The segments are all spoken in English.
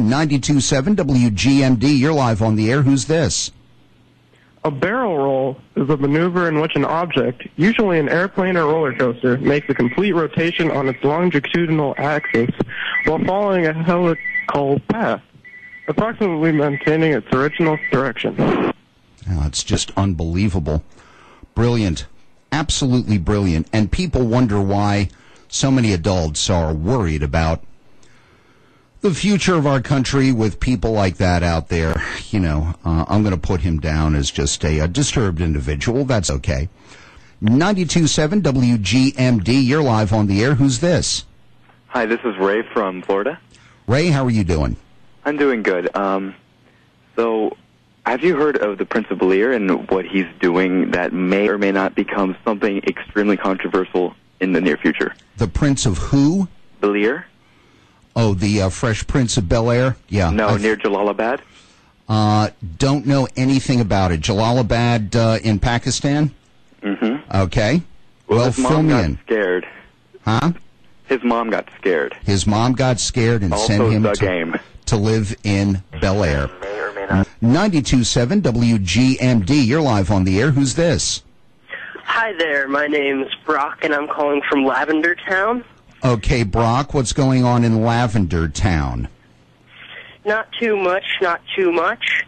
92.7 WGMD. You're live on the air. Who's this? A barrel roll is a maneuver in which an object, usually an airplane or roller coaster, makes a complete rotation on its longitudinal axis while following a helical path, approximately maintaining its original direction. Oh, it's just unbelievable. Brilliant. Absolutely brilliant. And people wonder why so many adults are worried about the future of our country with people like that out there. I'm going to put him down as just a disturbed individual. That's okay. 92.7 WGMD, you're live on the air. Who's this? Hi, this is Ray from Florida. Ray, how are you doing? I'm doing good. So, have you heard of the Prince of Bel-Air and what he's doing that may or may not become something extremely controversial in the near future? The Prince of who? Bel-Air? Oh, the Fresh Prince of Bel-Air? Yeah. No, near Jalalabad? Don't know anything about it. Jalalabad in Pakistan? Mm-hmm. Okay. Well, his mom got scared. Huh? His mom got scared. His mom got scared and also sent him to live in Bel-Air. 92.7 WGMD, you're live on the air. Who's this? Hi there, my name's Brock, and I'm calling from Lavender Town. Okay, Brock, what's going on in Lavender Town? Not too much, not too much.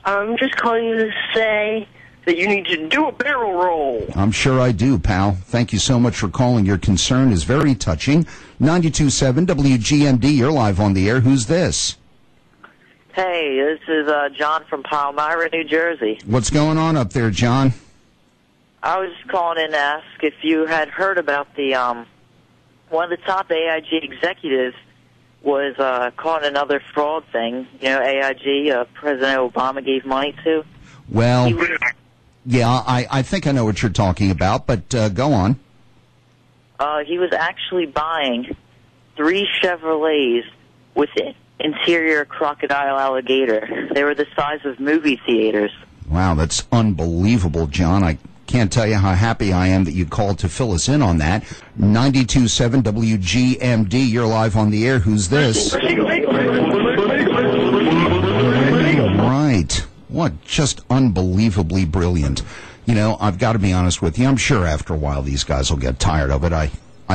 I'm just calling you to say that you need to do a barrel roll. I'm sure I do, pal. Thank you so much for calling. Your concern is very touching. 92.7 WGMD, you're live on the air. Who's this? Hey, this is John from Palmyra, New Jersey. What's going on up there, John? I was just calling in to ask if you had heard about the one of the top AIG executives was caught in another fraud thing. AIG, President Obama gave money to. Well, yeah, I think I know what you're talking about, but go on. He was actually buying 3 Chevrolets with interior crocodile alligator. They were the size of movie theaters. Wow, that's unbelievable, John. I can't tell you how happy I am that you called to fill us in on that. 92.7 WGMD, you're live on the air. Who's this? Right. What? Just unbelievably brilliant. I've got to be honest with you. I'm sure after a while these guys will get tired of it. I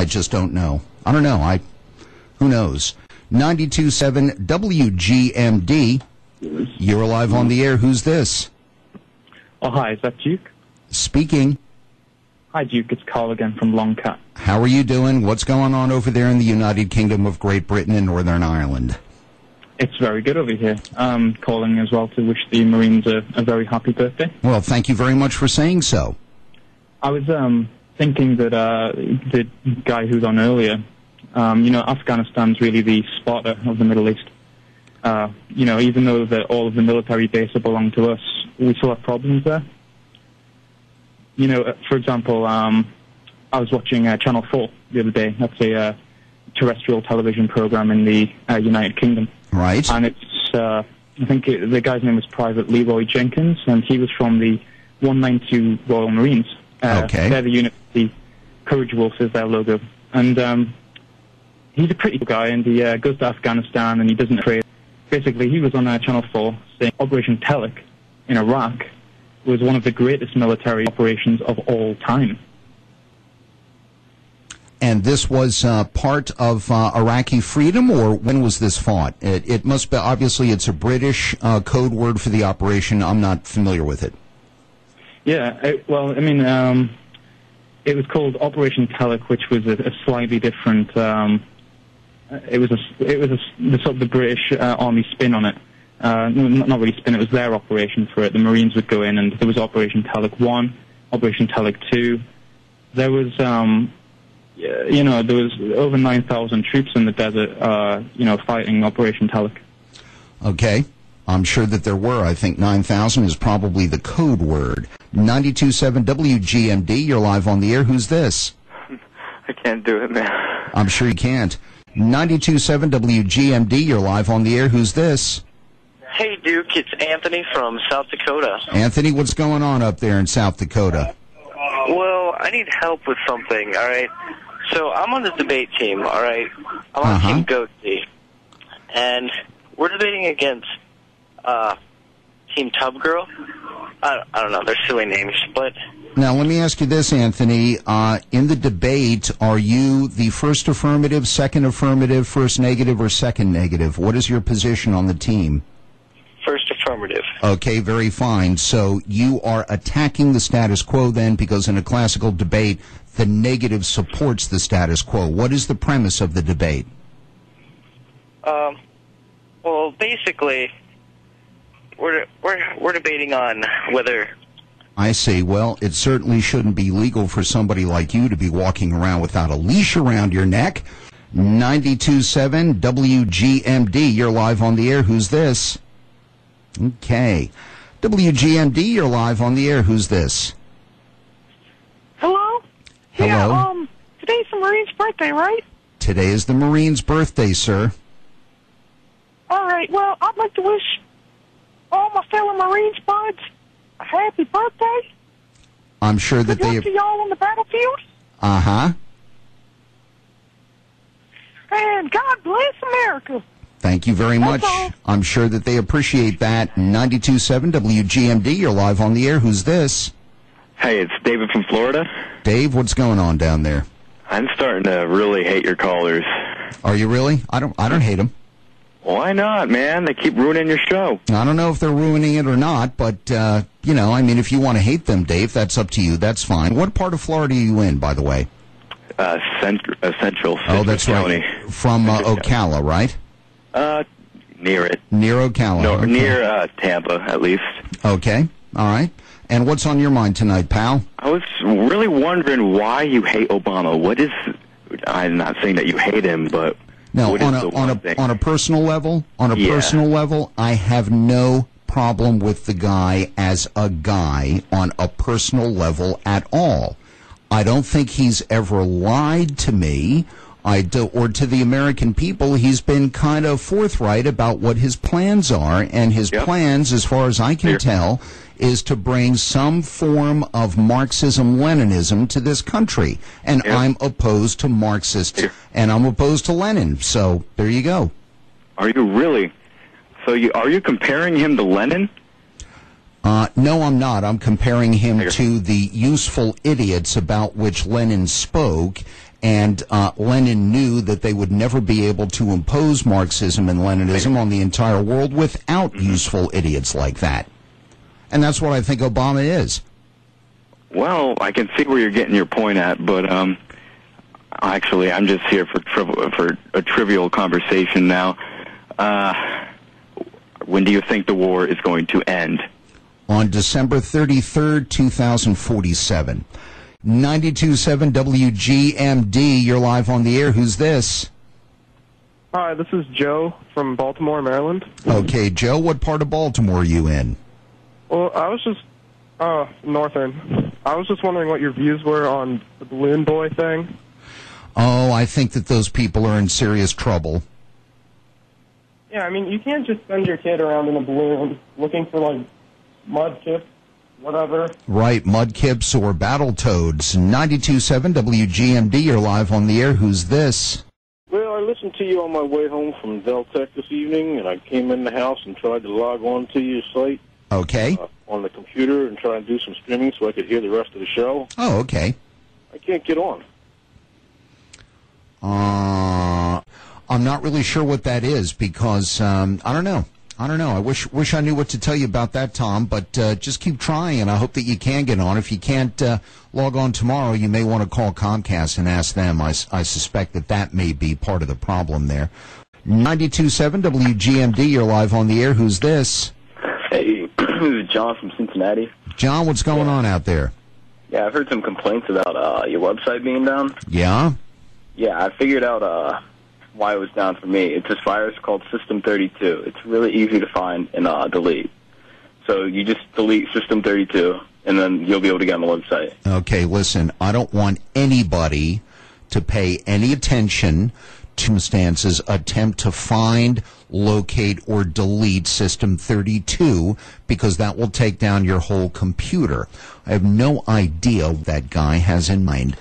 just don't know. I don't know. Who knows? 92.7 WGMD, you're live on the air. Who's this? Oh, hi. Is that Duke? Speaking. Hi, Duke. It's Carl again from Longcat. How are you doing? What's going on over there in the United Kingdom of Great Britain and Northern Ireland? It's very good over here. Calling as well to wish the Marines a very happy birthday. Well, thank you very much for saying so. I was thinking that the guy who's on earlier, Afghanistan's really the Sparta of the Middle East. Even though all of the military bases belong to us, we still have problems there. For example, I was watching Channel 4 the other day. That's a terrestrial television program in the United Kingdom. Right. And it's, I think the guy's name was Private Leroy Jenkins, and he was from the 192 Royal Marines. Okay. They're the unit, the Courage Wolf is their logo. And he's a pretty cool guy, and he goes to Afghanistan, and he doesn't afraid. Basically, he was on Channel 4 saying Operation Telic in Iraq was one of the greatest military operations of all time. And this was part of Iraqi freedom, or when was this fought? It must be, obviously, it's a British code word for the operation. I'm not familiar with it. Yeah, it was called Operation Telic, which was a slightly different. It was the sort of the British Army spin on it. Not really spin. It was their operation for it. The Marines would go in, and there was Operation Telic 1, Operation Telic 2. There was there was over 9,000 troops in the desert, fighting Operation Telic. Okay. I'm sure that there were. I think 9,000 is probably the code word. 92.7 WGMD, you're live on the air. Who's this? I can't do it, man. I'm sure you can't. 92.7 WGMD, you're live on the air. Who's this? Hey, Duke, it's Anthony from South Dakota. Anthony, what's going on up there in South Dakota? Well, I need help with something, all right? So I'm on the debate team, all right? I'm on Team Goatsy. And we're debating against Team Tub Girl. I don't know, they're silly names, but... Now, let me ask you this, Anthony. In the debate, are you the first affirmative, second affirmative, first negative, or second negative? What is your position on the team? First affirmative. Okay, very fine. So you are attacking the status quo then, because in a classical debate, the negative supports the status quo. What is the premise of the debate? Well, basically, we're debating on whether... I see. Well, it certainly shouldn't be legal for somebody like you to be walking around without a leash around your neck. 92.7 WGMD, you're live on the air. Who's this? Okay. WGMD, you're live on the air. Who's this? Hello? Hello? Yeah, today's the Marine's birthday, right? Today is the Marine's birthday, sir. All right, well, I'd like to wish all my fellow Marines buds a happy birthday. I'm sure that Good luck to y'all on the battlefield. Uh-huh. And God bless America. Thank you very much. all. I'm sure that they appreciate that. 92.7 WGMD, you're live on the air. Who's this? Hey, it's David from Florida. Dave, what's going on down there? I'm starting to really hate your callers. Are you really? I don't hate them. Why not, man? They keep ruining your show. I don't know if they're ruining it or not, but, you know, I mean, if you want to hate them, Dave, that's up to you. That's fine. What part of Florida are you in, by the way? Central. Oh, that's County. right. From Ocala, right? Near it. Near Ocala. No, okay. near Tampa, at least. Okay. All right. And what's on your mind tonight, pal? I was really wondering why you hate Obama. What is... I'm not saying that you hate him, but... No, what on is the one thing? a personal level, personal level, I have no problem with the guy as a guy on a personal level at all. I don't think he's ever lied to me, or to the American people. He's been kind of forthright about what his plans are, and his plans, as far as I can tell, is to bring some form of Marxism-Leninism to this country. And I'm opposed to Marxists, and I'm opposed to Lenin. So there you go. Are you really? So are you comparing him to Lenin? No, I'm not. I'm comparing him to the useful idiots about which Lenin spoke, and Lenin knew that they would never be able to impose Marxism and Leninism on the entire world without useful idiots like that. And that's what I think Obama is. Well, I can see where you're getting your point at, but actually, I'm just here for a trivial conversation now. When do you think the war is going to end? On December 33rd, 2047. 92.7 WGMD, you're live on the air. Who's this? Hi, this is Joe from Baltimore, Maryland. Okay, Joe, what part of Baltimore are you in? Well, I was just, Northern. I was just wondering what your views were on the balloon boy thing. Oh, I think that those people are in serious trouble. Yeah, I mean, you can't just send your kid around in a balloon looking for, like, mudkips, whatever. Right, mudkips or battle toads. 92.7 WGMD, you're live on the air. Who's this? Well, I listened to you on my way home from Deltec this evening, and I came in the house and tried to log on to your site. Okay. On the computer and try and do some streaming so I could hear the rest of the show. Oh, okay. I can't get on. I'm not really sure what that is because I don't know. I wish I knew what to tell you about that, Tom, but just keep trying, and I hope that you can get on. If you can't log on tomorrow, you may want to call Comcast and ask them. I suspect that may be part of the problem there. 92.7 WGMD, you're live on the air. Who's this? Hey, this is John from Cincinnati. John, what's going on out there? Yeah, I've heard some complaints about your website being down. Yeah? Yeah, I figured out why it was down for me. It's this virus called System32. It's really easy to find and delete. So you just delete System32, and then you'll be able to get on the website. Okay, listen, I don't want anybody to pay any attention to circumstances attempt to find, locate, or delete System 32 because that will take down your whole computer. I have no idea what that guy has in mind.